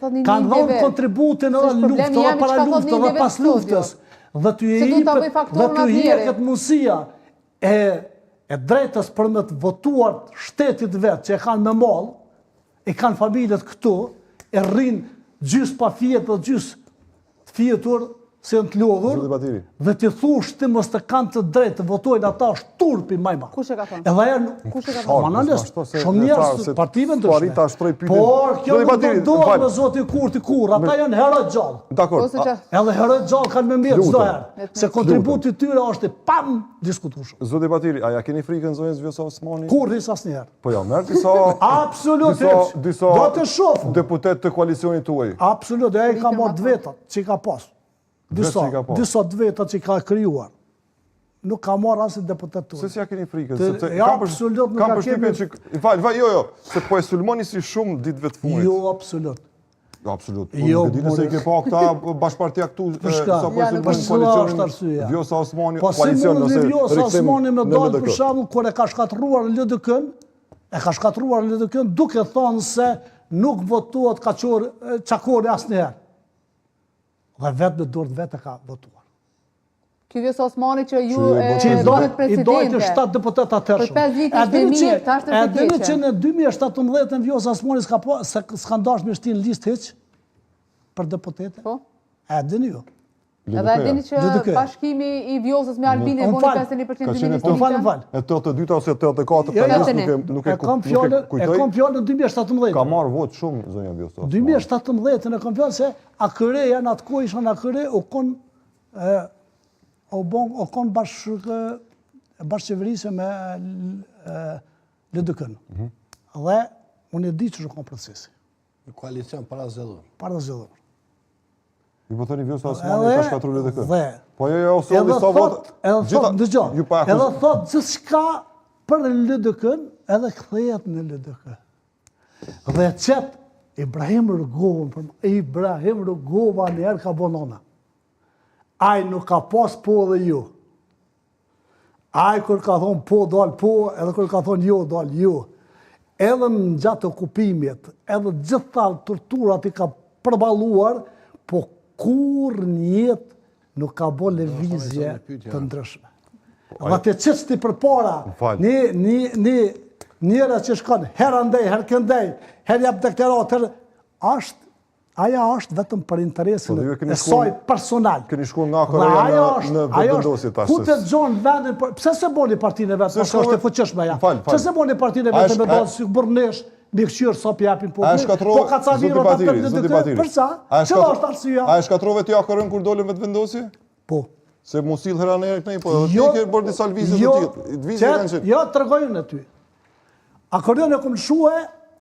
Kanë dhënë kontributin edhe luftë, edhe para luftës, edhe pas luftës. Dhe t'ju jepet mundësia e drejtës për me të votuar shtetit vetë që e kanë me mall, e kanë familjet këtu, e rrinë gjysë pa fjetë dhe gjysë të fjetur, se në të lodhur, dhe t'i thush të mos të kanë të drejtë të votojnë ata është turpi majma. Kush e ka thënë? Edhe shumë njerëz partive ndryshme. Por kjo nuk do dohet me zoti Kurti kur, ata janë herët gjallë. Dakor. Edhe herët gjallë kanë me mirë çdo herë, se kontributi tyre është i pam diskutueshëm. Zoti Batiri, a ja keni frikën zonjës Vjosa Osmani? Kurrë asnjëherë. Po ja, merr disa absolutisht. Do të shoh deputet të koalicionit tuaj. Absolutisht, ai ka marrë vetat që ka pas. Disa vetat që ka krijuar. Nuk ka marrë asnjë deputet tuaj. Se si ja keni frikën? Absolut nuk ka kemi. Jo, se po e sulmoni si shumë ditëve të fundit. Jo, absolut. Absolut. Nuk e dini se i ke pa këta bashkëpartia këtu, sa po e sulmoni koalicionin Vjosa Osmani, koalicion nëse Vjosa Osmani me dalë për shembull kur e ka shkatruar LDK-n, duke thënë se nuk votohet Çakori asnjëherë. Dhe vetë me dorë vetë ka votuar. Ky Vjosa Osmani që ju bëhet presidente. I dojtë 7 deputet atërshëm. Për 5 vite ishte mirë, tash të keqe. Edheni që në 2017 Vjosa Osmani s'ka dashur me shtin listë hiç për deputete. Po. Edheni ju. Edhe edheni që bashkimi i Vjosës me Albinin e boni 51% zhvillimin politik. E 82 ose 84 nuk e kujtoj. E kam fjalën në 2017. Ka marrë votë shumë zonja Vjosa. 2017 e kam fjalën se AKR-ja në atë kohë ishin AKR u kon bashkëqeverisje me LDK-n. Dhe unë e di që shkon procesi. Në koalicion para zgjedhur. Para zgjedhur. I po thoni Vjosa Osmani ka shkatruar LDK. Po jo, solli sa votë. Edhe thot gjithçka për LDK-n, edhe kthehet në LDK. Dhe çet Ibrahim Rugova njerë ka bonona. Ai nuk ka pas po dhe ju. Ai kur ka thonë po, dal po, edhe kur ka thonë jo, dal jo. Edhe në gjatë okupimit, edhe gjitha torturat I ka përballuar, po kur njetë nuk ka bo lëvizje të ndryshme. Dhe të qësti për para, njëra që shkon, herë ndej, herë këndej, herë jap deklarat, aja është vetëm për interesin e saj personal. Këni shku nga kërëja në vendosit ashtë. Ku të gjonë vendin, pëse se boni partinë e vetë, pëse është e fëqëshme ja? Pëse se boni partinë e vetë me dalë si bërnesh, me këqyrë sa pjapin po ka ca viro ta për LDK, për sa? Qëla është arsyeja? A e shkatrove t'ja kërën kur dolin me të vendosje? Po. Se mu silë hera njerë kënej, po edhe ti ke bërë disa lvizje të tjilë. Jo, të regojnë në ty. Akorion e kom lëshue